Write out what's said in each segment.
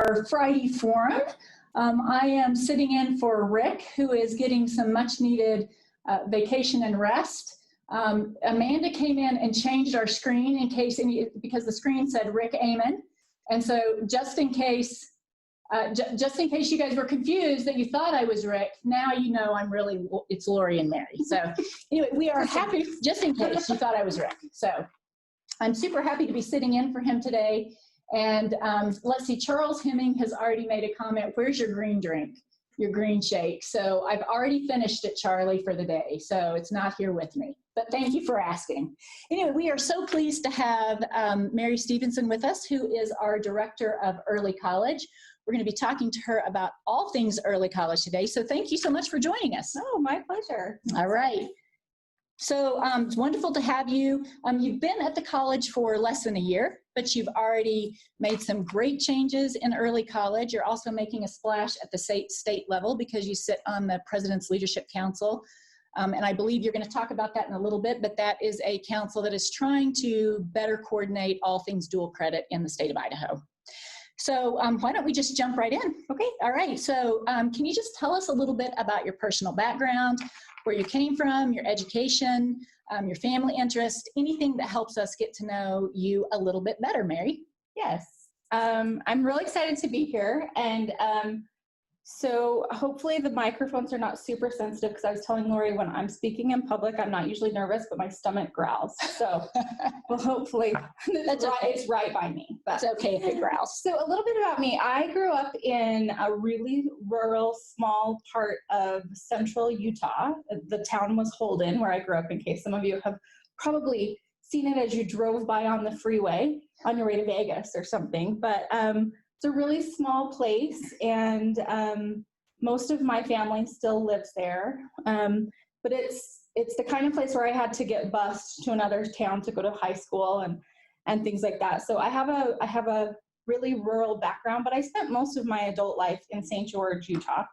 our Friday forum. I am sitting in for Rick, who is getting some much needed vacation and rest. Amanda came in and changed our screen in case because the screen said Rick Amon. And so just in case you guys were confused that you thought I was Rick, now you know it's Lori and Mary. So anyway, we are happy, just in case you thought I was Rick. So I'm super happy to be sitting in for him today. And let's see, Charles Hemming has already made a comment. Where's your green drink, your green shake? So I've already finished it, Charlie, for the day. So it's not here with me. But thank you for asking. Anyway, we are so pleased to have Mary Stephenson with us, who is our Director of Early College. We're going to be talking to her about all things early college today. So thank you so much for joining us. Oh, my pleasure. All right. So it's wonderful to have you. You've been at the college for less than a year, but you've already made some great changes in early college. You're also making a splash at the state level because you sit on the President's Leadership Council. And I believe you're going to talk about that in a little bit, but that is a council that is trying to better coordinate all things dual credit in the state of Idaho. So why don't we just jump right in? Okay, all right. So can you just tell us a little bit about your personal background, where you came from, your education, your family interest, anything that helps us get to know you a little bit better, Mary? Yes, I'm really excited to be here. And so hopefully the microphones are not super sensitive, because I was telling Lori when I'm speaking in public, I'm not usually nervous, but my stomach growls. So well, hopefully it's right by me. But. It's okay if it growls. So a little bit about me. I grew up in a really rural, small part of central Utah. The town was Holden, where I grew up, in case some of you have probably seen it as you drove by on the freeway on your way to Vegas or something. But it's a really small place, and most of my family still lives there. But it's the kind of place where I had to get bused to another town to go to high school and things like that. So I have a really rural background, but I spent most of my adult life in St. George, Utah.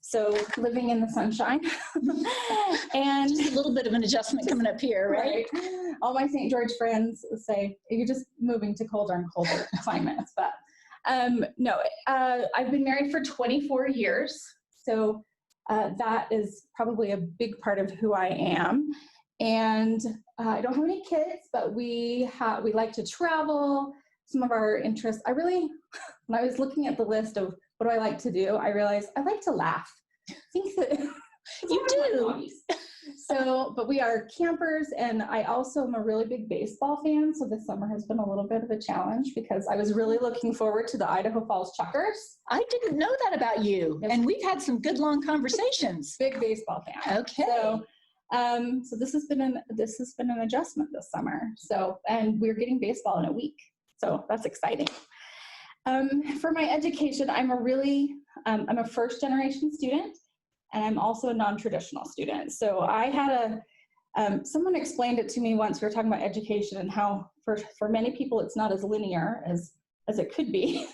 So living in the sunshine. And just a little bit of an adjustment coming up here, right? All my St. George friends say, you're just moving to colder and colder climates. But no, I've been married for 24 years. So that is probably a big part of who I am. And I don't have any kids, but we like to travel. Some of our interests, when I was looking at the list of what do I like to do, I realized I like to laugh. I think that you do. So, but we are campers, and I also am a really big baseball fan. So this summer has been a little bit of a challenge, because I was really looking forward to the Idaho Falls Chuckers. I didn't know that about you, and we've had some good long conversations. Big baseball fan. Okay. So this has been an adjustment this summer. So, and we're getting baseball in a week. So that's exciting. For my education, I'm a first generation student, and I'm also a non-traditional student. So I had someone explained it to me once. We were talking about education and how for many people it's not as linear as it could be.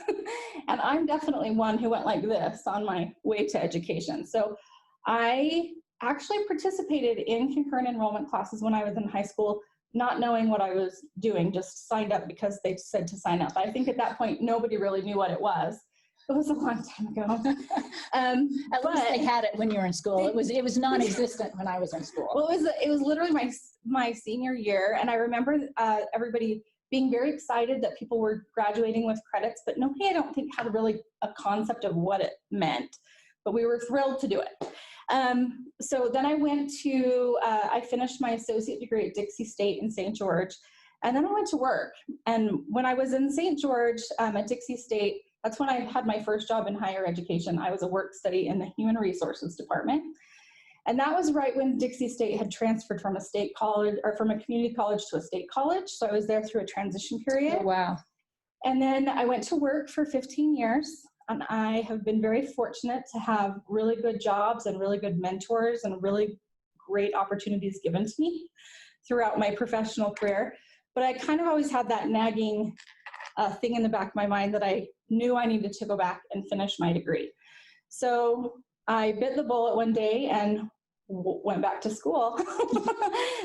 And I'm definitely one who went like this on my way to education. So I actually participated in concurrent enrollment classes when I was in high school, not knowing what I was doing, just signed up because they said to sign up. I think at that point, nobody really knew what it was. It was a long time ago. At least they had it when you were in school. It was non-existent when I was in school. Well, it was literally my senior year, and I remember everybody being very excited that people were graduating with credits, but nobody, I don't think, had really a concept of what it meant. But we were thrilled to do it. So then I went to, I finished my associate degree at Dixie State in St. George, and then I went to work. And when I was in St. George at Dixie State, that's when I had my first job in higher education. I was a work study in the Human Resources Department. And that was right when Dixie State had transferred from a state college, or from a community college to a state college. So I was there through a transition period. Oh, wow. And then I went to work for 15 years. And I have been very fortunate to have really good jobs and really good mentors and really great opportunities given to me throughout my professional career. But I kind of always had that nagging thing in the back of my mind that I knew I needed to go back and finish my degree. So I bit the bullet one day and went back to school.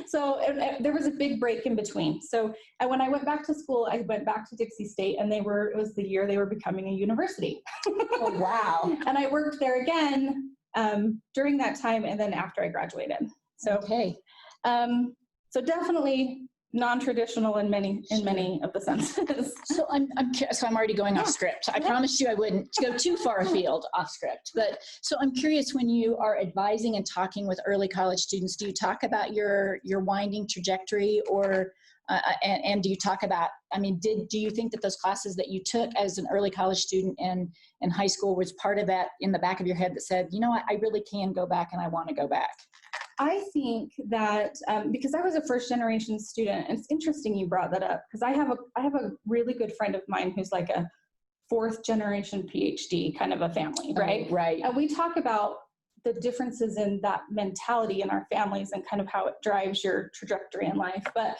So there was a big break in between. So when I went back to school, I went back to Dixie State, and it was the year they were becoming a university. Oh, wow. And I worked there again during that time, and then after I graduated. So, okay. So definitely non-traditional in many of the senses. So I'm already going off script. I promised you I wouldn't go too far afield off script. But so I'm curious, when you are advising and talking with early college students, do you talk about your winding trajectory, or and do you talk about, I mean, do you think that those classes that you took as an early college student in high school was part of that in the back of your head that said, you know what, I really can go back and I want to go back? I think that because I was a first generation student, and it's interesting you brought that up, because I have a really good friend of mine who's like a fourth generation PhD kind of a family, right? Right. And we talk about the differences in that mentality in our families and kind of how it drives your trajectory in life. But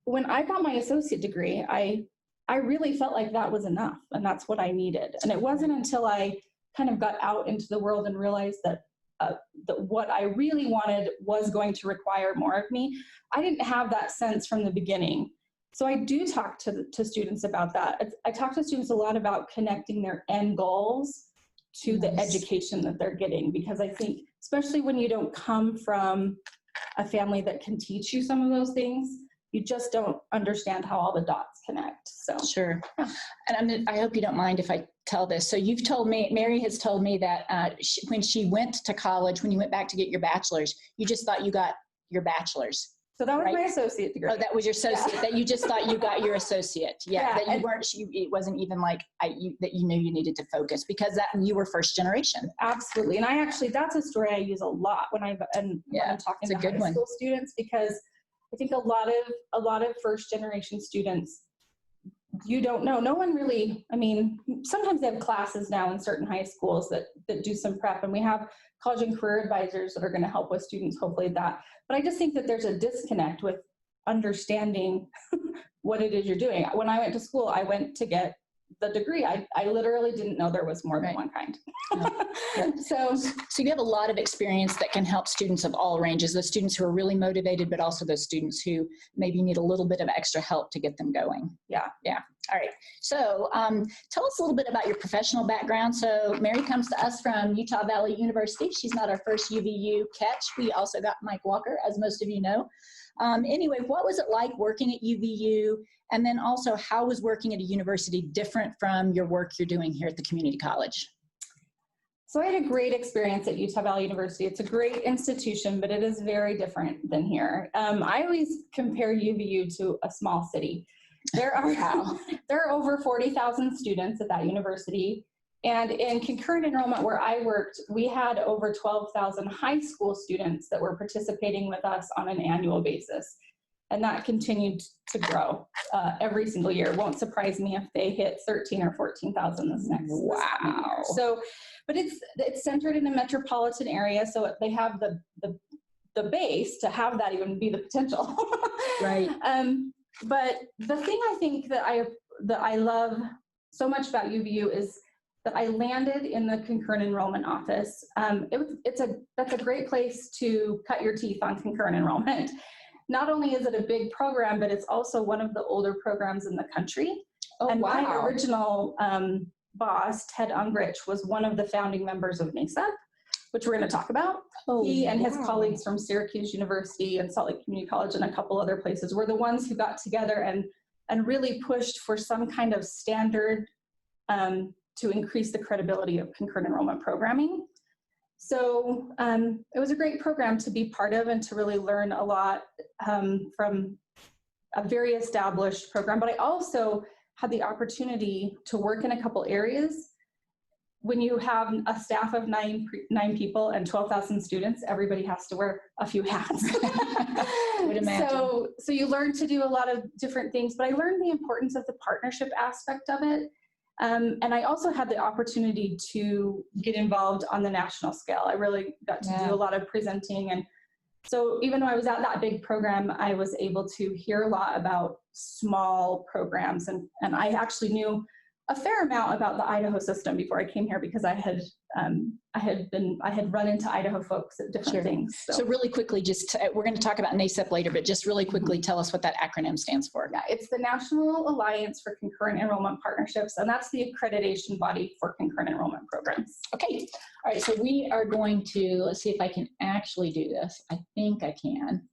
when I got my associate degree, I really felt like that was enough, and that's what I needed. And it wasn't until I kind of got out into the world and realized that what I really wanted was going to require more of me. I didn't have that sense from the beginning. So I do talk to students about that. I talk to students a lot about connecting their end goals to the education that they're getting, because I think, especially when you don't come from a family that can teach you some of those things, you just don't understand how all the dots connect. So sure. And I hope you don't mind if I tell this. So you've told me, Mary has told me that when she went to college, when you went back to get your bachelor's, you just thought you got your bachelor's. So that was right? My associate degree. Oh, that was your associate. Yeah. That you just thought you got your associate. Yeah. That you weren't. It wasn't even like that you knew you needed to focus, because that you were first generation. Absolutely, and that's a story I use a lot when I'm talking to high school students, because I think a lot of first generation students, you don't know. No one really, I mean, sometimes they have classes now in certain high schools that do some prep, and we have college and career advisors that are going to help with students, hopefully that. But I just think that there's a disconnect with understanding what it is you're doing. When I went to school, I went to get the degree. I literally didn't know there was more than one kind. So you have a lot of experience that can help students of all ranges, those students who are really motivated, but also those students who maybe need a little bit of extra help to get them going. Yeah. All right. So tell us a little bit about your professional background. So Mary comes to us from Utah Valley University. She's not our first UVU catch. We also got Mike Walker, as most of you know. Anyway, what was it like working at UVU? And then also, how was working at a university different from your work you're doing here at the community college? So I had a great experience at Utah Valley University. It's a great institution, but it is very different than here. I always compare UVU to a small city. There are over 40,000 students at that university. And in concurrent enrollment, where I worked, we had over 12,000 high school students that were participating with us on an annual basis. And that continued to grow every single year. It won't surprise me if they hit 13 or 14,000 this next year. So, but it's centered in a metropolitan area, so they have the base to have that even be the potential. Right. But the thing I think that I love so much about UVU is that I landed in the concurrent enrollment office. That's a great place to cut your teeth on concurrent enrollment. Not only is it a big program, but it's also one of the older programs in the country. Oh, and my original boss, Ted Ungrich, was one of the founding members of MESA, which we're going to talk about. He and his colleagues from Syracuse University and Salt Lake Community College and a couple other places were the ones who got together and really pushed for some kind of standard to increase the credibility of concurrent enrollment programming. So it was a great program to be part of and to really learn a lot from a very established program. But I also had the opportunity to work in a couple areas. When you have a staff of nine people and 12,000 students, everybody has to wear a few hats. Would imagine. So you learn to do a lot of different things, but I learned the importance of the partnership aspect of it. And I also had the opportunity to get involved on the national scale. I really got to do a lot of presenting. And so even though I was at that big program, I was able to hear a lot about small programs. And I actually knew a fair amount about the Idaho system before I came here, because I had run into Idaho folks at different things. So really quickly, we're going to talk about NACEP later, but just really quickly tell us what that acronym stands for. Yeah, it's the National Alliance for Concurrent Enrollment Partnerships, and that's the accreditation body for concurrent enrollment programs. Okay, all right, so we are going to, let's see if I can actually do this. I think I can.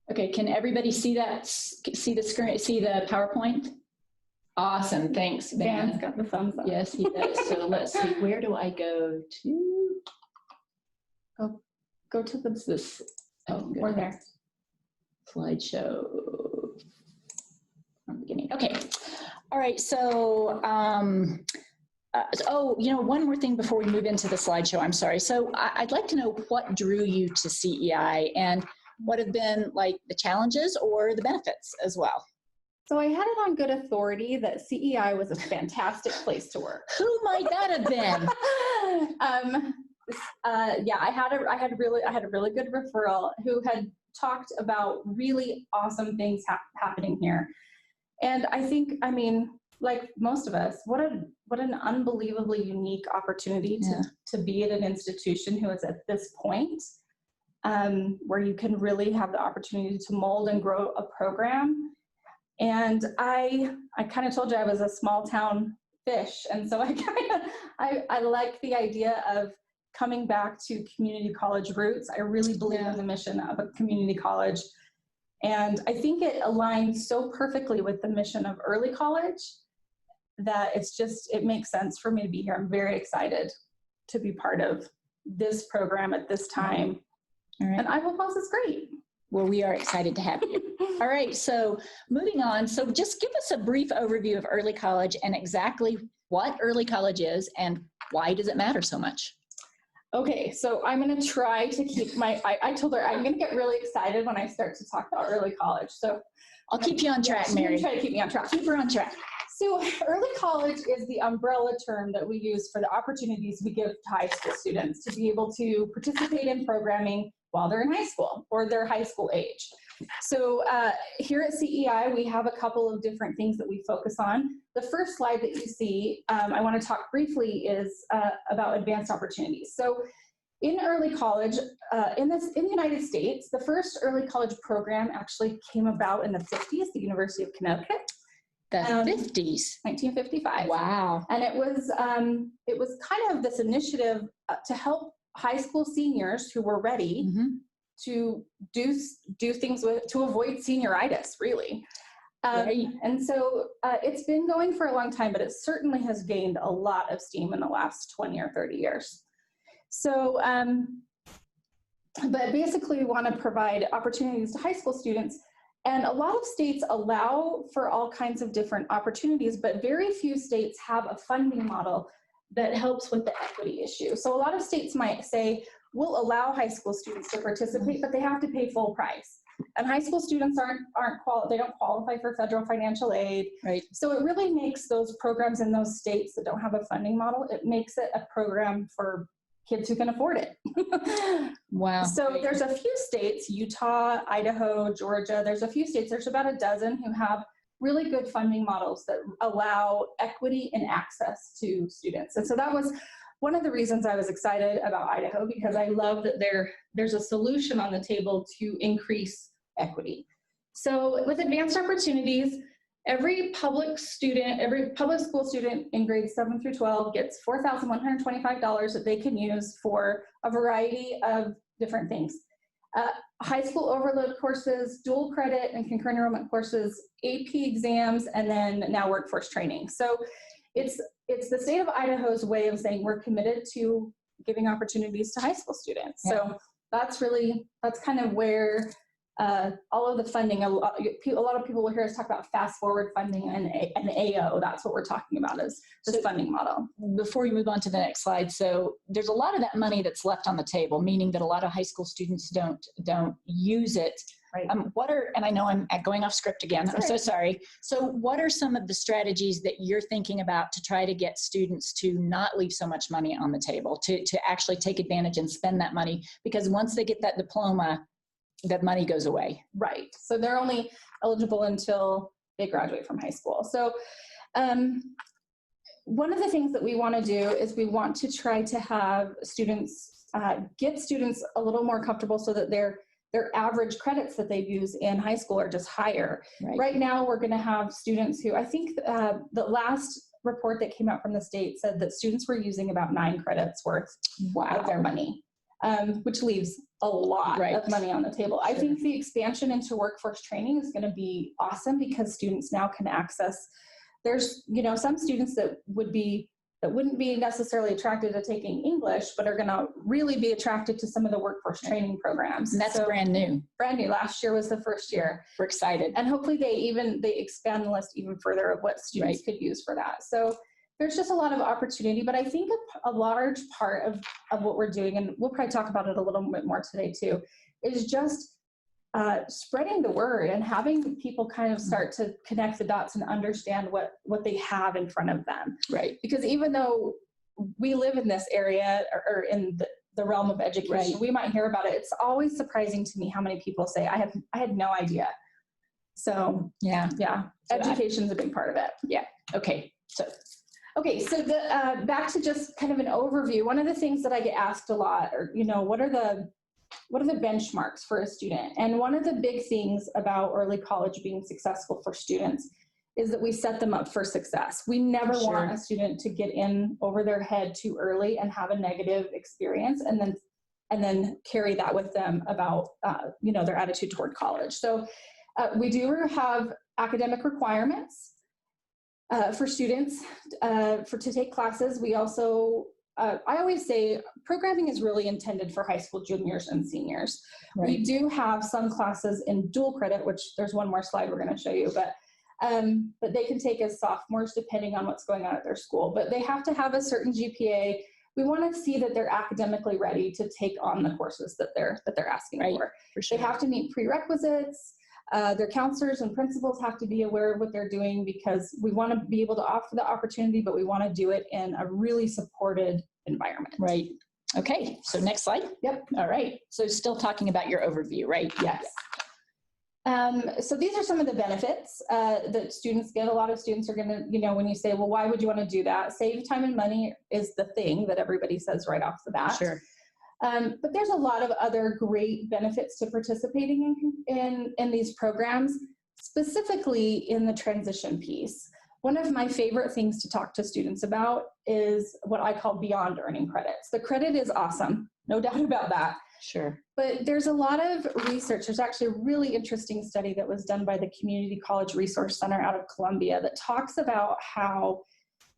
Okay, can everybody see that? See the screen, see the PowerPoint? Awesome, thanks, Van. Van's got the thumbs up. Yes, he does. So let's see, where do I go to? Go to this. Oh, we're there. Slideshow from the beginning. Okay, all right, so, one more thing before we move into the slideshow, I'm sorry. So I'd like to know what drew you to CEI and what have been like the challenges or the benefits as well. So I had it on good authority that CEI was a fantastic place to work. Who might that have been? Yeah, I had a really good referral who had talked about really awesome things happening here. And I think, I mean, like most of us, what an unbelievably unique opportunity to be at an institution who is at this point, where you can really have the opportunity to mold and grow a program. And I kind of told you I was a small town fish, and so I like the idea of coming back to community college roots. I really believe in the mission of a community college, and I think it aligns so perfectly with the mission of early college that it makes sense for me to be here. I'm very excited to be part of this program at this time. All right. And Iowa Pulse is great. Well, we are excited to have you. All right, so moving on. So just give us a brief overview of early college and exactly what early college is and why does it matter so much? Okay, so I'm going to try to keep I told her I'm going to get really excited when I start to talk about early college. So I'll keep you on track, Mary. Try to keep me on track. Keep her on track. So early college is the umbrella term that we use for the opportunities we give to high school students to be able to participate in programming while they're in high school or their high school age. So here at CEI, we have a couple of different things that we focus on. The first slide that you see, I want to talk briefly is about advanced opportunities. So in early college, in the United States, the first early college program actually came about in the 50s, the University of Connecticut. The 50s? 1955. Wow. And it was kind of this initiative to help high school seniors who were ready to do things to avoid senioritis, really. Right. And so it's been going for a long time, but it certainly has gained a lot of steam in the last 20 or 30 years. So, but basically we want to provide opportunities to high school students. And a lot of states allow for all kinds of different opportunities, but very few states have a funding model that helps with the equity issue. So a lot of states might say, we'll allow high school students to participate, but they have to pay full price. And high school students they don't qualify for federal financial aid. Right. So it really makes those programs in those states that don't have a funding model, it makes it a program for kids who can afford it. Wow. So there's a few states, Utah, Idaho, Georgia, there's a few states, there's about a dozen who have really good funding models that allow equity and access to students. And so that was one of the reasons I was excited about Idaho, because I love that there's a solution on the table to increase equity. So with advanced opportunities, every public school student in grades 7 through 12 gets $4,125 that they can use for a variety of different things. High school overload courses, dual credit and concurrent enrollment courses, AP exams, and then now workforce training. So it's the state of Idaho's way of saying we're committed to giving opportunities to high school students. Yeah. So that's kind of where all of the funding, a lot of people will hear us talk about fast forward funding and AO. That's what we're talking about is this funding model. Before we move on to the next slide, so there's a lot of that money that's left on the table, meaning that a lot of high school students don't use it. Right. And I know I'm going off script again, I'm so sorry. So what are some of the strategies that you're thinking about to try to get students to not leave so much money on the table, to actually take advantage and spend that money? Because once they get that diploma, that money goes away. Right. So they're only eligible until they graduate from high school. So one of the things that we want to do is we want to try to have students, get students a little more comfortable so that their average credits that they use in high school are just higher. Right now, we're going to have students who, I think the last report that came out from the state said that students were using about 9 credits worth of their money, which leaves a lot of money on the table. I think the expansion into workforce training is going to be awesome because students now can access, there's, you know, some students that wouldn't be necessarily attracted to taking English, but are going to really be attracted to some of the workforce training programs. And that's brand new. Brand new. Last year was the first year. We're excited. And hopefully they expand the list even further of what students could use for that. So there's just a lot of opportunity, but I think a large part of what we're doing, and we'll probably talk about it a little bit more today too, is just spreading the word and having people kind of start to connect the dots and understand what they have in front of them. Right. Because even though we live in this area or in the realm of education, we might hear about it. It's always surprising to me how many people say, I had no idea. So yeah, education is a big part of it. Yeah. Okay. So the back to just kind of an overview. One of the things that I get asked a lot, or, you know, what are the benchmarks for a student? And one of the big things about early college being successful for students is that we set them up for success. We never want a student to get in over their head too early and have a negative experience and then carry that with them about, you know, their attitude toward college. So we do have academic requirements for students to take classes. We also, I always say programming is really intended for high school juniors and seniors. We do have some classes in dual credit, which there's one more slide we're going to show you, but they can take as sophomores depending on what's going on at their school. But they have to have a certain GPA. We want to see that they're academically ready to take on the courses that they're asking for. They have to meet prerequisites. Their counselors and principals have to be aware of what they're doing because we want to be able to offer the opportunity, but we want to do it in a really supported environment. Right. Okay. So next slide. Yep. All right. So still talking about your overview, right? Yes. So these are some of the benefits that students get. A lot of students are going to, you know, when you say, well, why would you want to do that? Save time and money is the thing that everybody says right off the bat. Sure. But there's a lot of other great benefits to participating in these programs, specifically in the transition piece. One of my favorite things to talk to students about is what I call beyond earning credits. The credit is awesome, no doubt about that. Sure. But there's a lot of research. There's actually a really interesting study that was done by the Community College Resource Center out of Columbia that talks about how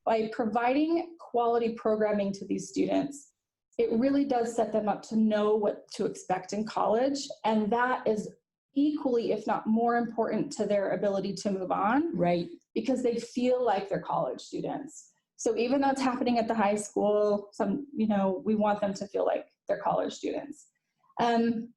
by providing quality programming to these students, it really does set them up to know what to expect in college. And that is equally, if not more important to their ability to move on. Right. Because they feel like they're college students. So even though it's happening at the high school, we want them to feel like they're college students. And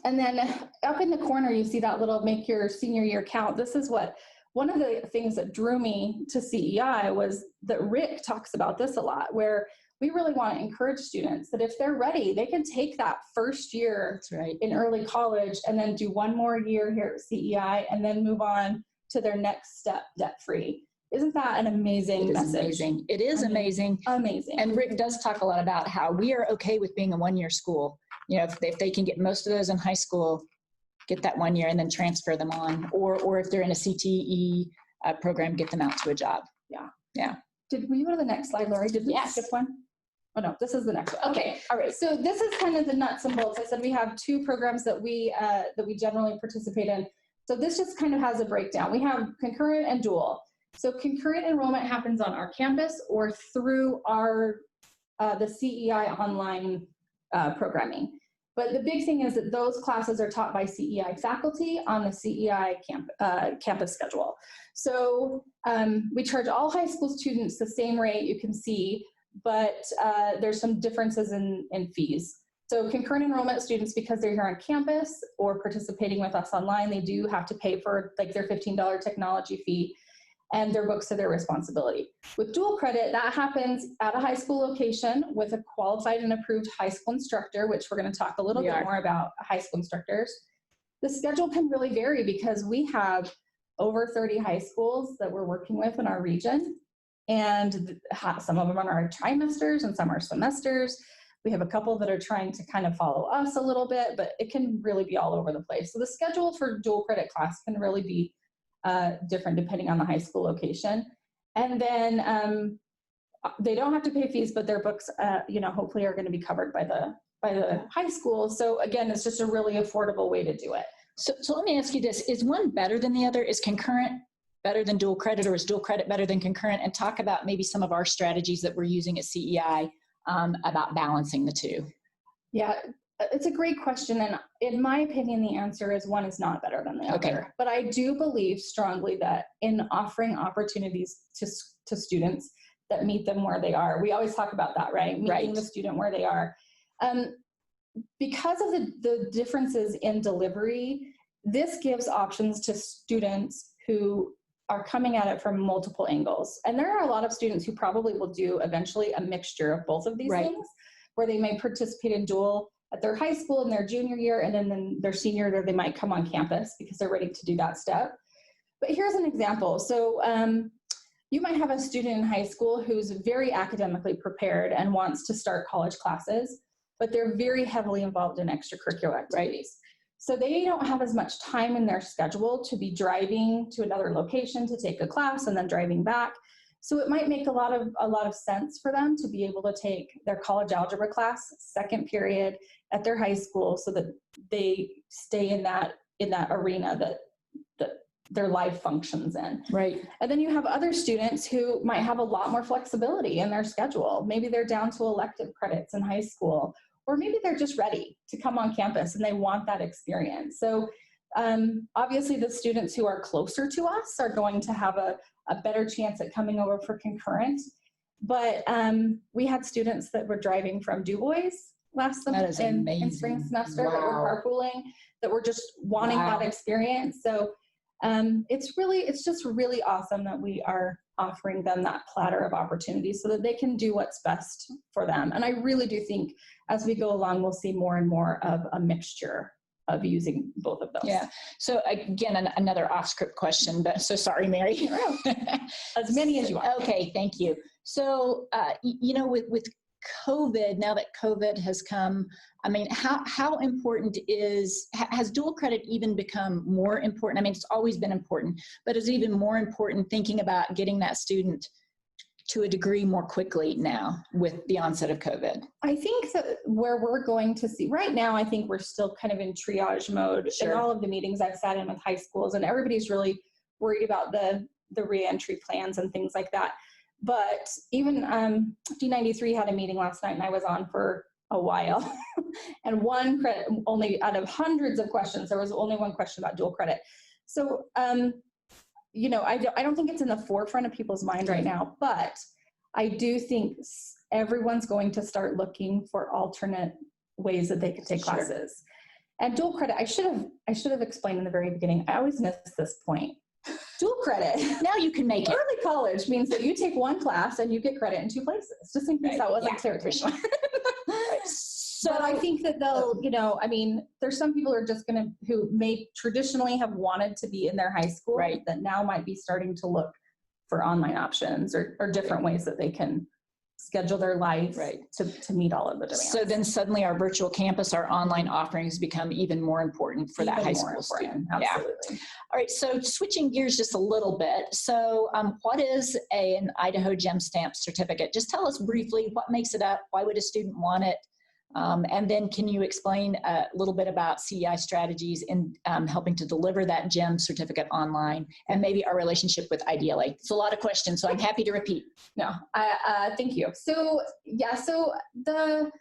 then up in the corner, you see that little make your senior year count. This is one of the things that drew me to CEI was that Rick talks about this a lot, where we really want to encourage students that if they're ready, they can take that first year in early college and then do one more year here at CEI and then move on to their next step debt-free. Isn't that an amazing message? Amazing. It is amazing. Amazing. And Rick does talk a lot about how we are okay with being a one-year school. You know, if they can get most of those in high school, get that 1 year and then transfer them on. Or if they're in a CTE program, get them out to a job. Yeah. Yeah. Did we go to the next slide, Lori? Did we skip one? Oh no, this is the next one. Okay, all right. So this is kind of the nuts and bolts. I said we have 2 programs that we generally participate in. So this just kind of has a breakdown. We have concurrent and dual. So concurrent enrollment happens on our campus or through the CEI online programming. But the big thing is that those classes are taught by CEI faculty on the CEI campus schedule. So we charge all high school students the same rate, you can see, but there's some differences in fees. So concurrent enrollment students, because they're here on campus or participating with us online, they do have to pay for like their $15 technology fee, and their books are their responsibility. With dual credit, that happens at a high school location with a qualified and approved high school instructor, which we're going to talk a little bit more about high school instructors. the schedule can really vary because we have over 30 high schools that we're working with in our region. And some of them are trimesters and some are semesters. We have a couple that are trying to kind of follow us a little bit, but it can really be all over the place. So the schedule for dual credit class can really be different depending on the high school location. And then they don't have to pay fees, but their books, hopefully are going to be covered by the high school. So again, it's just a really affordable way to do it. So let me ask you this, is one better than the other? Is concurrent better than dual credit, or is dual credit better than concurrent? And talk about maybe some of our strategies that we're using at CEI about balancing the two. Yeah, it's a great question. And in my opinion, the answer is one is not better than the other. But I do believe strongly that in offering opportunities to students that meet them where they are, we always talk about that, right? Meeting the student where they are. Because of the differences in delivery, this gives options to students who are coming at it from multiple angles. And there are a lot of students who probably will do eventually a mixture of both of these things, where they may participate in dual at their high school in their junior year, and then their senior year, they might come on campus because they're ready to do that step. But here's an example. So you might have a student in high school who's very academically prepared and wants to start college classes, but they're very heavily involved in extracurricular activities. So they don't have as much time in their schedule to be driving to another location to take a class and then driving back. So it might make a lot of sense for them to be able to take their college algebra class, second period at their high school, so that they stay in that arena that their life functions in. Right. And then you have other students who might have a lot more flexibility in their schedule. Maybe they're down to elective credits in high school, or maybe they're just ready to come on campus and they want that experience. So obviously the students who are closer to us are going to have a better chance at coming over for concurrent. But we had students that were driving from Du Bois last semester in spring semester that were carpooling, that were just wanting that experience. So it's just really awesome that we are offering them that platter of opportunities so that they can do what's best for them. And I really do think as we go along, we'll see more and more of a mixture of using both of those. Yeah. So again, another off-script question, but so sorry, Mary. As many as you want. Okay, thank you. So, with COVID, now that COVID has come, I mean, how important has dual credit even become more important? I mean, it's always been important, but is it even more important thinking about getting that student to a degree more quickly now with the onset of COVID? I think that where we're going to see, right now, I think we're still kind of in triage mode. Sure. In all of the meetings I've sat in with high schools, and everybody's really worried about the reentry plans and things like that. But even D93 had a meeting last night, and I was on for a while. And one credit, only out of hundreds of questions, there was only one question about dual credit. So, I don't think it's in the forefront of people's mind right now, but I do think everyone's going to start looking for alternate ways that they can take classes. And dual credit, I should have explained in the very beginning. I always miss this point. Dual credit. Now you can make it. Early college means that you take one class and you get credit in two places, just in case that wasn't clear to you. So I think that they'll, there's some people who may traditionally have wanted to be in their high school, that now might be starting to look for online options or different ways that they can schedule their life to meet all of the demands. So then suddenly our virtual campus, our online offerings become even more important for that high school student. Absolutely. Yeah. All right, so switching gears just a little bit. So what is an Idaho Gem Stamp certificate? Just tell us briefly what makes it up, why would a student want it? And then can you explain a little bit about CEI strategies in helping to deliver that GEM certificate online, and maybe our relationship with IDLA? It's a lot of questions, so I'm happy to repeat. No, thank you. So the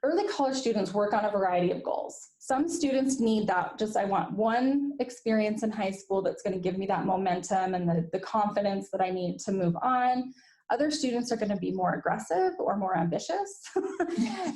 early college students work on a variety of goals. Some students need that, I want one experience in high school that's going to give me that momentum and the confidence that I need to move on. Other students are going to be more aggressive or more ambitious.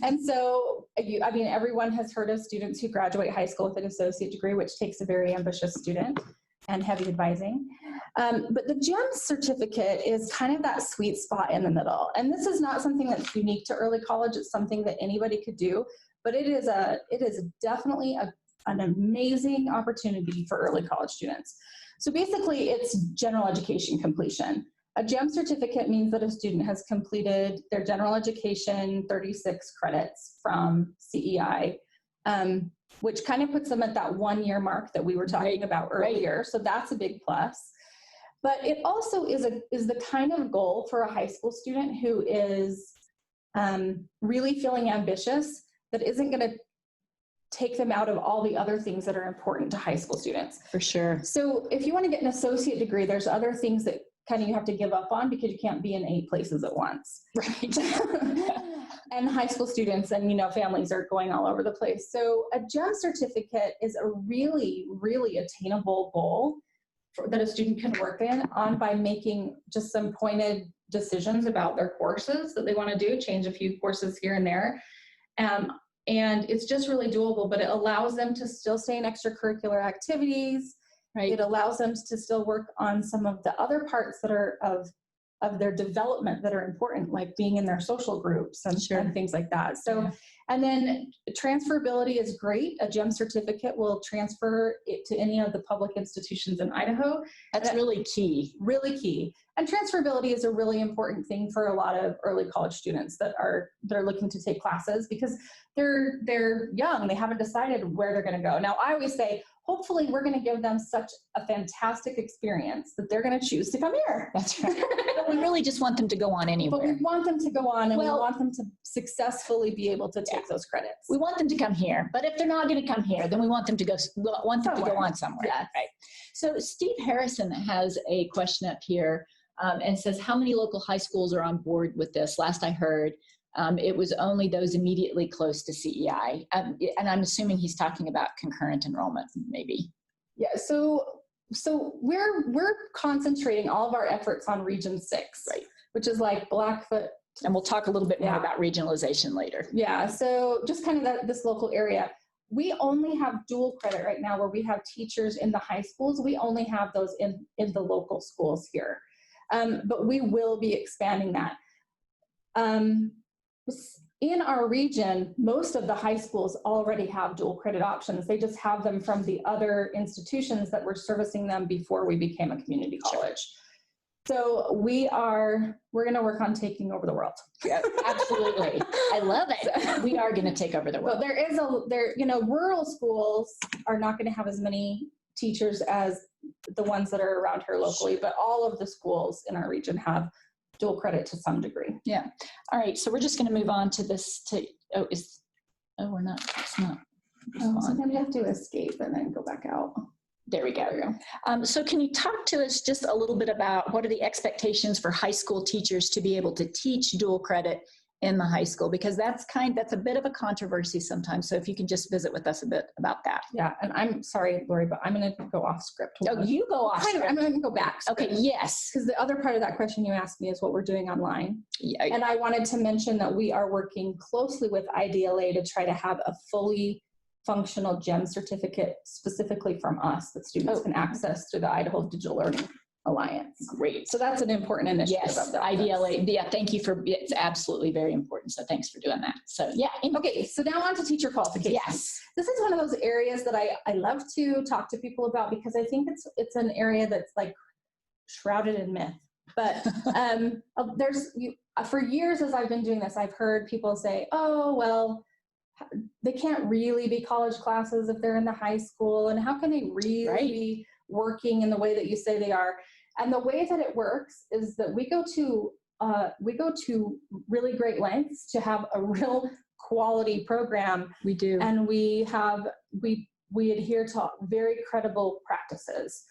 And so, everyone has heard of students who graduate high school with an associate degree, which takes a very ambitious student and heavy advising. But the GEM certificate is kind of that sweet spot in the middle. And this is not something that's unique to early college. It's something that anybody could do. but it is definitely an amazing opportunity for early college students. So basically, it's general education completion. A GEM certificate means that a student has completed their general education 36 credits from CEI, which kind of puts them at that 1 year mark that we were talking about earlier. Right. So that's a big plus. But it also is the kind of goal for a high school student who is really feeling ambitious, that isn't going to take them out of all the other things that are important to high school students. For sure. So if you want to get an associate degree, there's other things that kind of you have to give up on because you can't be in 8 places at once. Right. And high school students and, families are going all over the place. So a GEM certificate is a really, really attainable goal that a student can work on by making just some pointed decisions about their courses that they want to do, change a few courses here and there. And it's just really doable, but it allows them to still stay in extracurricular activities. Right. It allows them to still work on some of the other parts that are of their development that are important, like being in their social groups and, and things like that. So, and then transferability is great. A GEM certificate will transfer it to any of the public institutions in Idaho. That's really key. Really key. And transferability is a really important thing for a lot of early college students they're looking to take classes because they're young. They haven't decided where they're going to go. Now, I always say, hopefully we're going to give them such a fantastic experience that they're going to choose to come here. That's right. But we really just want them to go on anywhere. But we want them to go on, and we want them to successfully be able to take those credits. We want them to come here, but if they're not going to come here, then we want them to go. We want them to go on somewhere. Yes. Right. So Steve Harrison has a question up here and says, "How many local high schools are on board with this?" Last I heard, it was only those immediately close to CEI. And I'm assuming he's talking about concurrent enrollment, maybe. Yeah, so we're concentrating all of our efforts on Region 6, right, which is like Blackfoot. And we'll talk a little bit more about regionalization later. Yeah, so just kind of this local area. We only have dual credit right now where we have teachers in the high schools. We only have those in the local schools here. But we will be expanding that. In our region, most of the high schools already have dual credit options. They just have them from the other institutions that were servicing them before we became a community college. So we're going to work on taking over the world. Yeah, absolutely. I love it. We are going to take over the world. But rural schools are not going to have as many teachers as the ones that are around here locally, but all of the schools in our region have dual credit to some degree. Yeah. All right. So we're just going to move on to this. It's not. Sometimes you have to escape and then go back out. There we go. So can you talk to us just a little bit about what are the expectations for high school teachers to be able to teach dual credit in the high school? Because that's a bit of a controversy sometimes. So if you can just visit with us a bit about that. Yeah. And I'm sorry, Lori, but I'm going to go off script. Oh, you go off script. I'm going to go back. Okay. Yes. Because the other part of that question you asked me is what we're doing online. Yeah. And I wanted to mention that we are working closely with IDLA to try to have a fully functional GEM certificate specifically from us that students can access through the Idaho Digital Learning Alliance. Great. So that's an important initiative. Yes, IDLA. Yeah, thank you it's absolutely very important. So thanks for doing that. So yeah. Okay, so now on to teacher qualifications. Yes. This is one of those areas that I love to talk to people about because I think it's an area that's like shrouded in myth. But for years as I've been doing this, I've heard people say, oh, well, they can't really be college classes if they're in the high school, and how can they really be working in the way that you say they are? And the way that it works is that we go to really great lengths to have a real quality program. We do, and we adhere to very credible practices.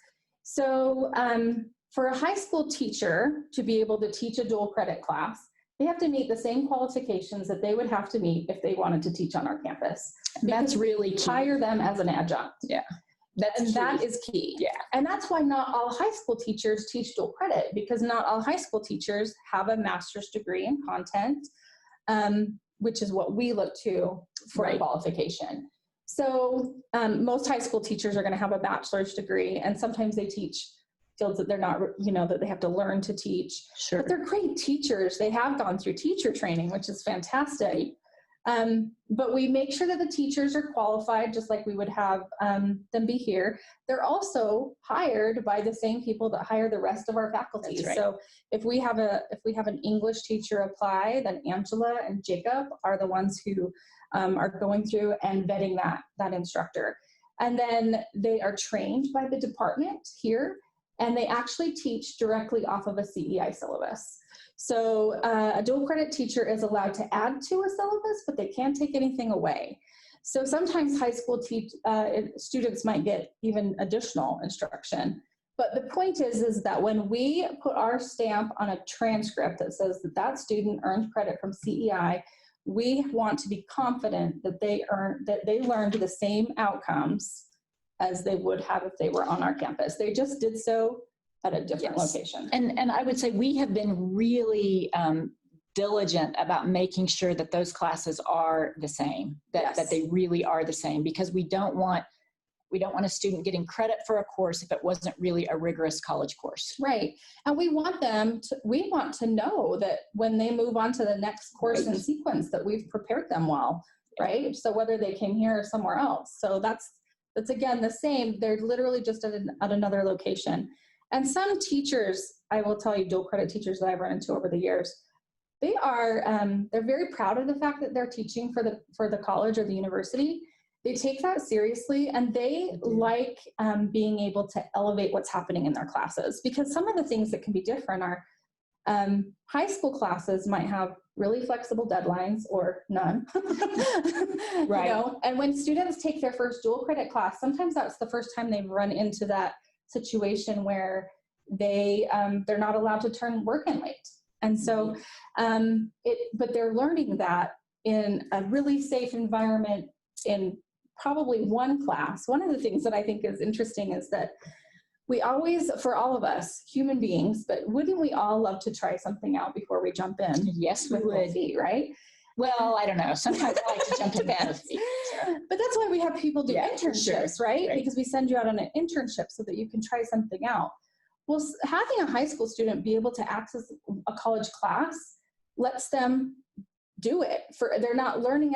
So for a high school teacher to be able to teach a dual credit class, they have to meet the same qualifications that they would have to meet if they wanted to teach on our campus. That's really key. Hire them as an adjunct. Yeah. That is key. Yeah. And that's why not all high school teachers teach dual credit, because not all high school teachers have a master's degree in content, which is what we look to for a qualification. So most high school teachers are going to have a bachelor's degree, and sometimes they teach fields that they're not, that they have to learn to teach. Sure. But they're great teachers. They have gone through teacher training, which is fantastic. But we make sure that the teachers are qualified, just like we would have them be here. They're also hired by the same people that hire the rest of our faculty. That's right. So if we have an English teacher apply, then Angela and Jacob are the ones who are going through and vetting that instructor. And then they are trained by the department here, and they actually teach directly off of a CEI syllabus. So a dual credit teacher is allowed to add to a syllabus, but they can't take anything away. So sometimes high school students might get even additional instruction. But the point is that when we put our stamp on a transcript that says that student earned credit from CEI, we want to be confident that they learned the same outcomes as they would have if they were on our campus. They just did so at a different location. And I would say we have been really diligent about making sure that those classes are the same, that they really are the same, because we don't want a student getting credit for a course if it wasn't really a rigorous college course. Right. And we want to know that when they move on to the next course in sequence that we've prepared them well, right? So whether they came here or somewhere else. So that's again the same. They're literally just at another location. And some teachers, I will tell you, dual credit teachers that I've run into over the years, they're very proud of the fact that they're teaching for the college or the university. They take that seriously, and they like being able to elevate what's happening in their classes, because some of the things that can be different are high school classes might have really flexible deadlines or none. Right. You know? And when students take their first dual credit class, sometimes that's the first time they've run into that situation where they're not allowed to turn work in late. And so, but they're learning that in a really safe environment in probably one class. One of the things that I think is interesting is that we always, for all of us, human beings, but wouldn't we all love to try something out before we jump in? Yes, we would. Feet, right? Well, I don't know. Sometimes I like to jump in both feet. Sure. But that's why we have people do internships, right? Because we send you out on an internship so that you can try something out. Well, having a high school student be able to access a college class lets them do it. They're not learning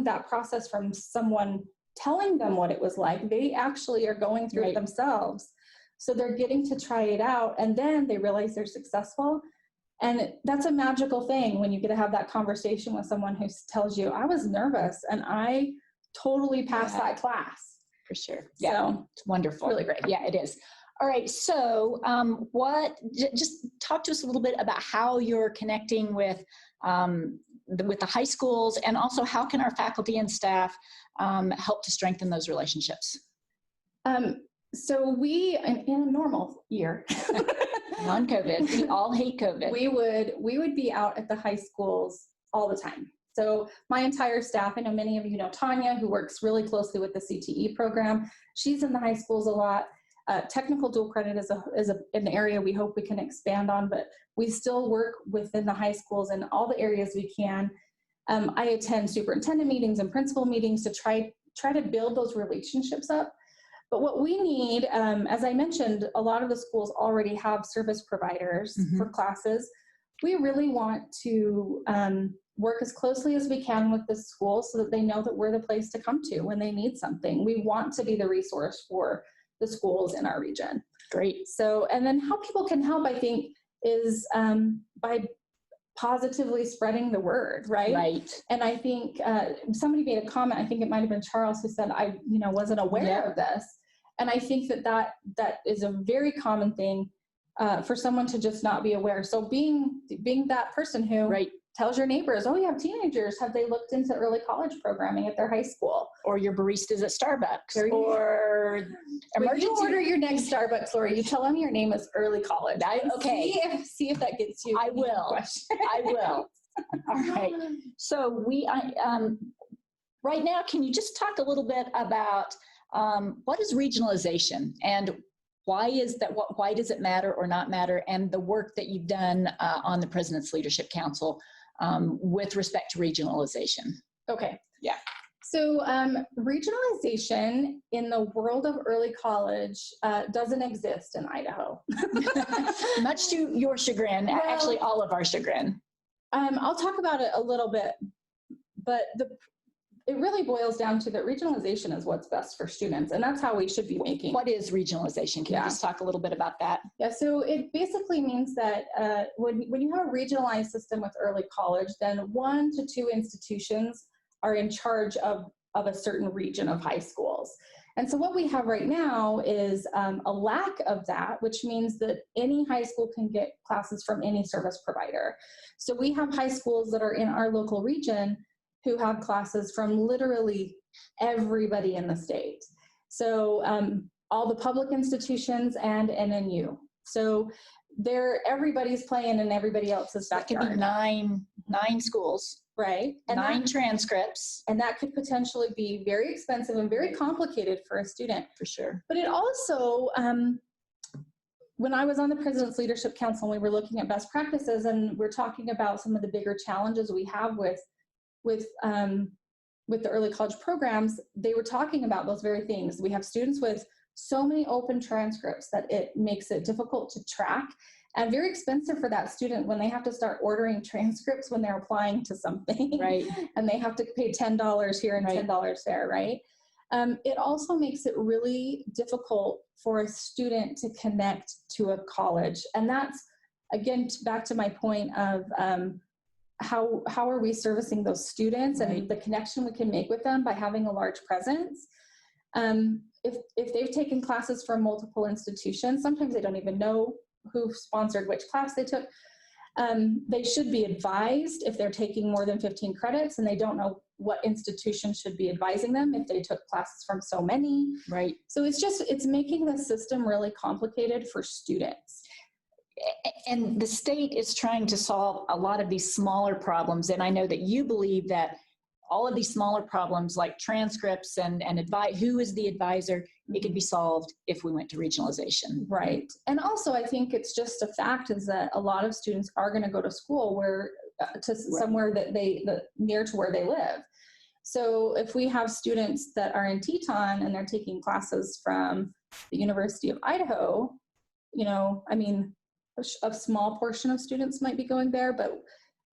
that process from someone telling them what it was like. They actually are going through it themselves. So they're getting to try it out, and then they realize they're successful. And that's a magical thing when you get to have that conversation with someone who tells you, I was nervous and I totally passed that class. For sure. Yeah, so, it's wonderful. Really great. Yeah, it is. All right, so just talk to us a little bit about how you're connecting with the high schools, and also how can our faculty and staff help to strengthen those relationships? So we, in a normal year, non-COVID, we all hate COVID. We would be out at the high schools all the time. So my entire staff, I know many of you know Tanya, who works really closely with the CTE program. She's in the high schools a lot. Technical dual credit is an area we hope we can expand on, but we still work within the high schools in all the areas we can. I attend superintendent meetings and principal meetings to try to build those relationships up. But what we need, as I mentioned, a lot of the schools already have service providers for classes. We really want to work as closely as we can with the schools so that they know that we're the place to come to when they need something. We want to be the resource for the schools in our region. Great. So, and then how people can help, I think, is by positively spreading the word, right? Right. And I think somebody made a comment, I think it might have been Charles, who said, I wasn't aware of this. And I think that is a very common thing for someone to just not be aware. So being that person who tells your neighbors, oh, you have teenagers, have they looked into early college programming at their high school? Or your baristas at Starbucks, or when you order your next Starbucks, Lori, you tell them your name is early college. Okay. See if that gets you. I will. I will. All right. So right now, can you just talk a little bit about what is regionalization, and why is that? Why does it matter or not matter? And the work that you've done on the President's Leadership Council with respect to regionalization. Okay. Yeah. So regionalization in the world of early college doesn't exist in Idaho. Much to your chagrin, actually all of our chagrin. I'll talk about it a little bit, but it really boils down to that regionalization is what's best for students, and that's how we should be making. What is regionalization? Can you just talk a little bit about that? Yeah, so it basically means that when you have a regionalized system with early college, then 1 to 2 institutions are in charge of a certain region of high schools. And so what we have right now is a lack of that, which means that any high school can get classes from any service provider. So we have high schools that are in our local region who have classes from literally everybody in the state. So all the public institutions and NNU. So everybody's playing in everybody else's backyard. That could be nine schools. Right. And 9 transcripts. And that could potentially be very expensive and very complicated for a student. For sure. But it also, when I was on the President's Leadership Council, we were looking at best practices, and we're talking about some of the bigger challenges we have with the early college programs. They were talking about those very things. We have students with so many open transcripts that it makes it difficult to track, and very expensive for that student when they have to start ordering transcripts when they're applying to something. Right. And they have to pay $10 here and $10 there, right? It also makes it really difficult for a student to connect to a college. And that's, again, back to my point of how are we servicing those students and the connection we can make with them by having a large presence. If they've taken classes from multiple institutions, sometimes they don't even know who sponsored which class they took. They should be advised if they're taking more than 15 credits and they don't know what institution should be advising them if they took classes from so many. Right. So it's making the system really complicated for students. And the state is trying to solve a lot of these smaller problems. And I know that you believe that all of these smaller problems like transcripts and who is the advisor, it could be solved if we went to regionalization. Right. And also I think it's just a fact is that a lot of students are going to go to school somewhere that near to where they live. So if we have students that are in Teton and they're taking classes from the University of Idaho, a small portion of students might be going there, but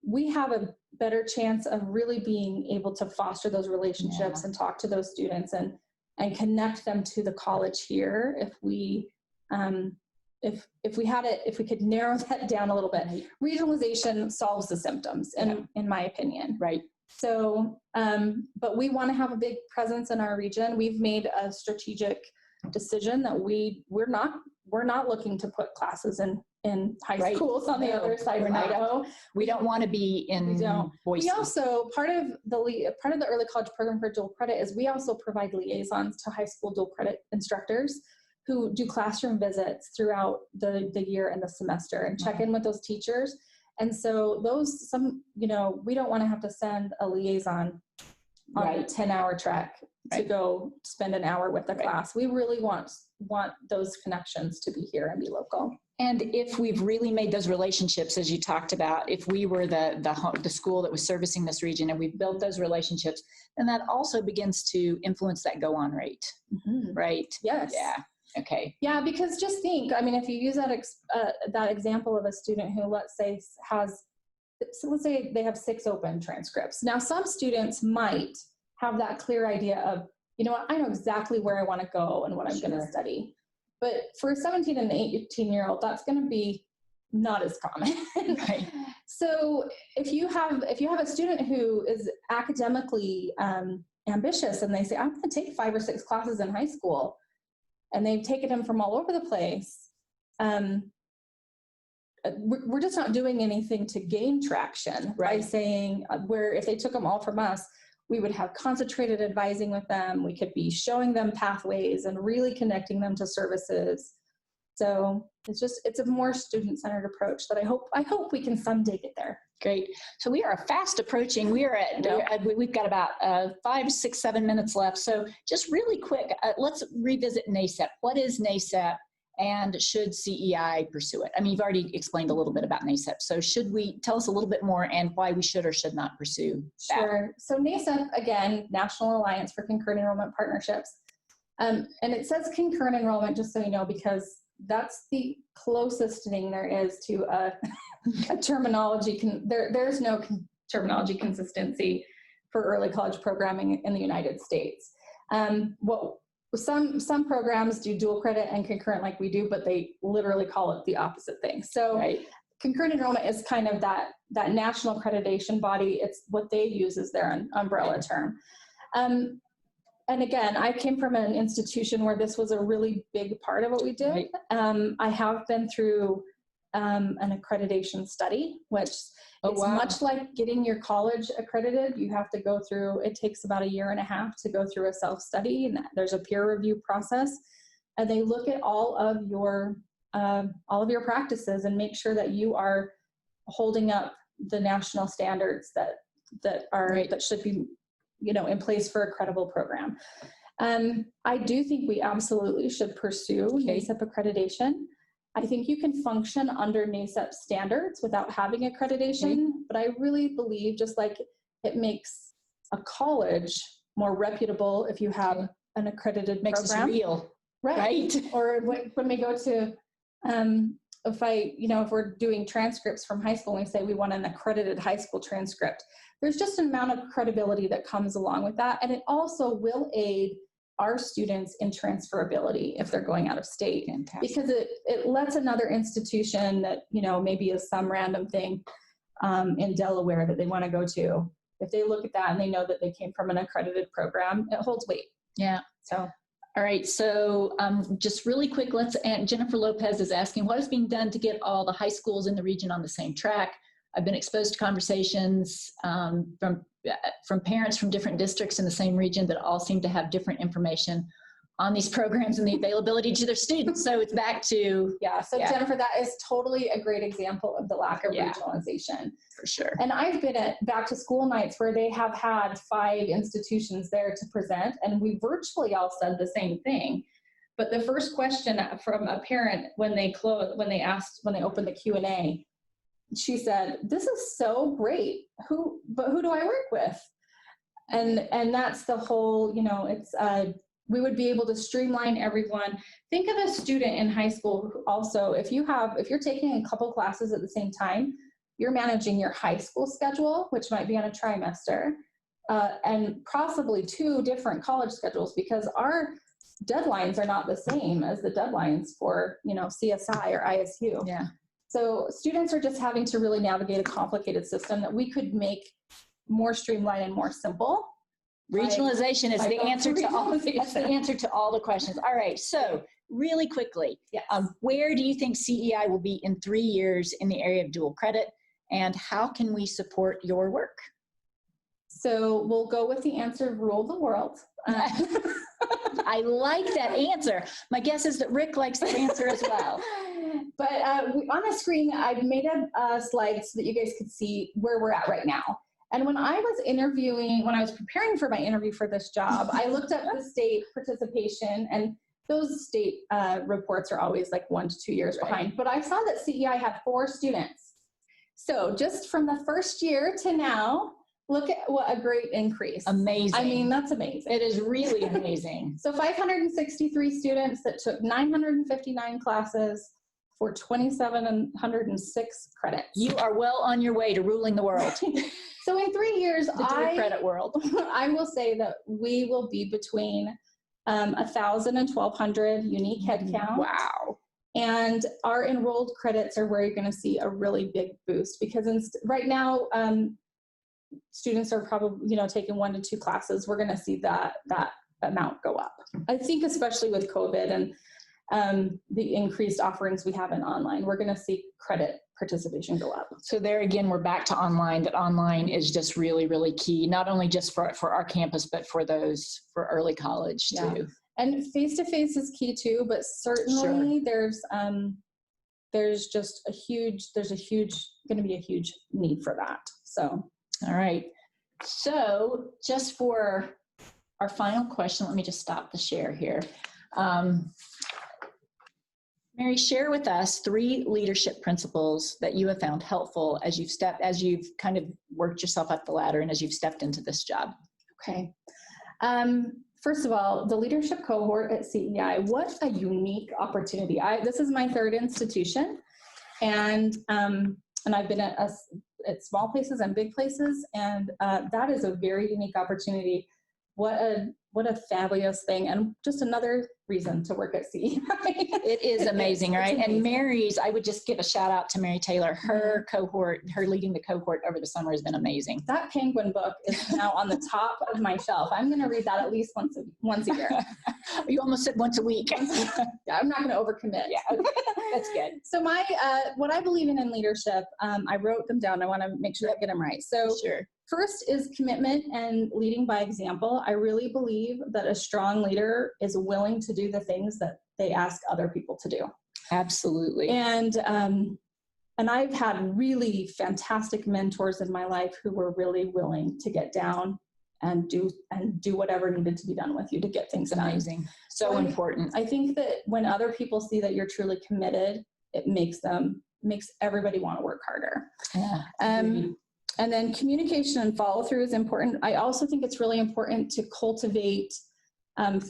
we have a better chance of really being able to foster those relationships and talk to those students and connect them to the college here if we could narrow that down a little bit. Regionalization solves the symptoms in my opinion. Right. So but we want to have a big presence in our region. We've made a strategic decision that we're not looking to put classes in high schools on the other side of Idaho. We don't want to be in Boise. We also, part of the early college program for dual credit is we also provide liaisons to high school dual credit instructors who do classroom visits throughout the year and the semester and check in with those teachers. And so we don't want to have to send a liaison on a 10-hour trek to go spend an hour with the class. We really want those connections to be here and be local. And if we've really made those relationships, as you talked about, if we were the school that was servicing this region and we've built those relationships, then that also begins to influence that go-on rate, right? Yes. Yeah. Okay. Yeah, because just think, if you use that example of a student who, let's say they have 6 open transcripts. Now, some students might have that clear idea of, I know exactly where I want to go and what I'm going to study. But for a 17 and 18-year-old, that's going to be not as common. Right. So if you have a student who is academically ambitious and they say, I'm going to take 5 or 6 classes in high school, and they've taken them from all over the place, we're just not doing anything to gain traction by saying where if they took them all from us, we would have concentrated advising with them. We could be showing them pathways and really connecting them to services. So it's a more student-centered approach that I hope we can someday get there. Great. So we are fast approaching. We've got about 5, 6, 7 minutes left. So just really quick, let's revisit NACEP. What is NACEP? And should CEI pursue it? You've already explained a little bit about NACEP. So should we tell us a little bit more and why we should or should not pursue that? Sure. So NACEP, again, National Alliance for Concurrent Enrollment Partnerships. And it says concurrent enrollment, just so you know, because that's the closest thing there is to a terminology. There's no terminology consistency for early college programming in the United States. Some programs do dual credit and concurrent like we do, but they literally call it the opposite thing. So Right. Concurrent Enrollment is kind of that national accreditation body. It's what they use as their umbrella term. And again, I came from an institution where this was a really big part of what we did. Right. I have been through an accreditation study, which it's much like getting your college accredited. You have to go through, it takes about 1.5 years to go through a self-study, and there's a peer review process. And they look at all of your practices and make sure that you are holding up the national standards that should be, in place for a credible program. I do think we absolutely should pursue NACEP accreditation. I think you can function under NACEP standards without having accreditation, but I really believe just like it makes a college more reputable if you have an accredited Makes program. Us real. Right. Or when we go to, if we're doing transcripts from high school and we say we want an accredited high school transcript, there's just an amount of credibility that comes along with that. And it also will aid our students in transferability if they're going out of state. Fantastic. Because it lets another institution that, maybe is some random thing in Delaware that they want to go to, if they look at that and they know that they came from an accredited program, it holds weight. Yeah. So. All right, so just really quick, Jennifer Lopez is asking, what is being done to get all the high schools in the region on the same track? I've been exposed to conversations from parents from different districts in the same region that all seem to have different information on these programs and the availability to their students. So it's back to... Jennifer, that is totally a great example of the lack of regionalization. For sure. And I've been at back to school nights where they have had 5 institutions there to present, and we virtually all said the same thing. But the first question from a parent when they opened the Q&A, she said, "This is so great. Who do I work with?" And that's the whole, we would be able to streamline everyone. Think of a student in high school who also, if you're taking a couple classes at the same time, you're managing your high school schedule, which might be on a trimester, and possibly 2 different college schedules, because our deadlines are not the same as the deadlines for, CSI or ISU. Yeah. So students are just having to really navigate a complicated system that we could make more streamlined and more simple. Regionalization is the answer to all. That's the answer to all the questions. All right. So really quickly, where do you think CEI will be in 3 years in the area of dual credit, and how can we support your work? So we'll go with the answer: rule the world. I like that answer. My guess is that Rick likes that answer as well. But on the screen, I've made a slide so that you guys could see where we're at right now. And when I was preparing for my interview for this job, I looked up the state participation, and those state reports are always like 1 to 2 years behind. But I saw that CEI had 4 students. So just from the first year to now, look at what a great increase. Amazing. I mean, that's amazing. It is really amazing. So 563 students that took 959 classes for 2,706 credits. You are well on your way to ruling the world. So in 3 years, the dual credit world. I will say that we will be between 1,000 and 1,200 unique headcount. Wow. And our enrolled credits are where you're going to see a really big boost, because right now, students are probably, taking 1 to 2 classes. We're going to see that amount go up. I think especially with COVID and the increased offerings we have in online, we're going to see credit participation go up. So there again, we're back to online. That online is just really, really key, not only just for our campus, but for early college too. And face-to-face is key too, but certainly there's going to be a huge need for that. So. All right. So just for our final question, let me just stop the share here. Mary, share with us 3 leadership principles that you have found helpful as you've kind of worked yourself up the ladder and as you've stepped into this job. Okay. First of all, the leadership cohort at CEI, what a unique opportunity. This is my 3rd institution, and I've been at small places and big places. And that is a very unique opportunity. What a fabulous thing, and just another reason to work at CEI. It is amazing, right? Amazing. And Mary's, I would just give a shout out to Mary Taylor. Her cohort, her leading the cohort over the summer has been amazing. That Penguin book is now on the top of my shelf. I'm going to read that at least once a year. You almost said once a week. Yeah, I'm not going to overcommit. Yeah, okay. That's good. So what I believe in leadership, I wrote them down. I want to make sure I get them right. So sure. First is commitment and leading by example. I really believe that a strong leader is willing to do the things that they ask other people to do. Absolutely. And I've had really fantastic mentors in my life who were really willing to get down and do whatever needed to be done with you to get things done. Amazing. So important. I think that when other people see that you're truly committed, it makes everybody want to work harder. Yeah. And then communication and follow through is important. I also think it's really important to cultivate,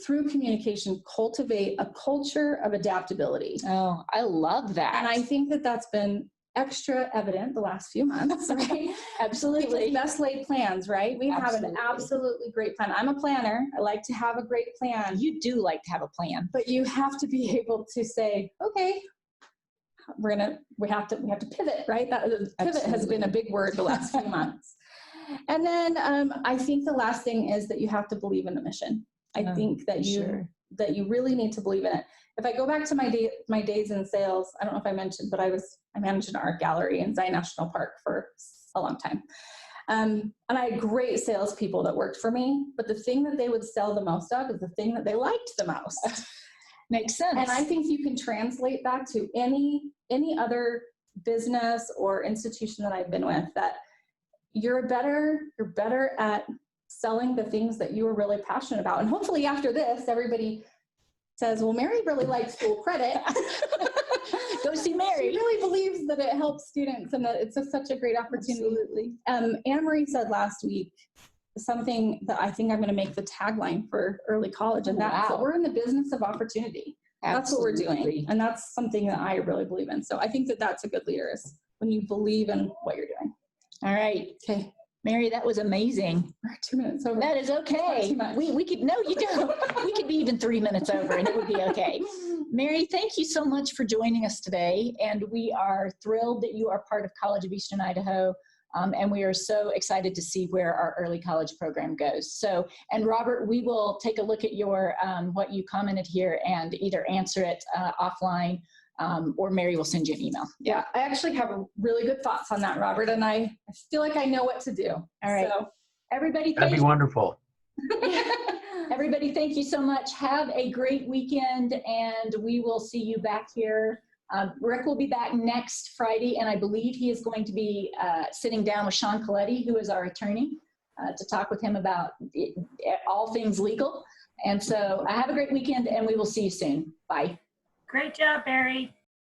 through communication, cultivate a culture of adaptability. Oh, I love that. And I think that that's been extra evident the last few months, right? Absolutely. Because best laid plans, right? We have an absolutely great plan. I'm a planner. I like to have a great plan. You do like to have a plan. But you have to be able to say, okay, we have to pivot, right? That pivot has been a big word the last few months. And then I think the last thing is that you have to believe in the mission. I think that you really need to believe in it. If I go back to my days in sales, I don't know if I mentioned, but I managed an art gallery in Zion National Park for a long time. And I had great salespeople that worked for me, but the thing that they would sell the most of is the thing that they liked the most. Makes sense. And I think you can translate that to any other business or institution that I've been with, that you're better at selling the things that you are really passionate about. And hopefully after this, everybody says, well, Mary really likes school credit. Go see Mary. She really believes that it helps students and that it's such a great opportunity. Absolutely. Anne-Marie said last week something that I think I'm going to make the tagline for early college, and that's that we're in the business of opportunity. Absolutely. That's what we're doing, and that's something that I really believe in. So I think that that's a good leader, is when you believe in what you're doing. All right. Okay. Mary, that was amazing. We're 2 minutes over. That is okay. We could, no, you don't. We could be even 3 minutes over and it would be okay. Mary, thank you so much for joining us today. And we are thrilled that you are part of College of Eastern Idaho. And we are so excited to see where our early college program goes. So, and Robert, we will take a look at your, what you commented here and either answer it offline, or Mary will send you an email. Yeah, I actually have really good thoughts on that, Robert, and I feel like I know what to do. All right. So, everybody, that'd be wonderful. Everybody, thank you so much. Have a great weekend, and we will see you back here. Rick will be back next Friday, and I believe he is going to be sitting down with Sean Coletti, who is our attorney, to talk with him about all things legal. And so have a great weekend, and we will see you soon. Bye. Great job, Barry.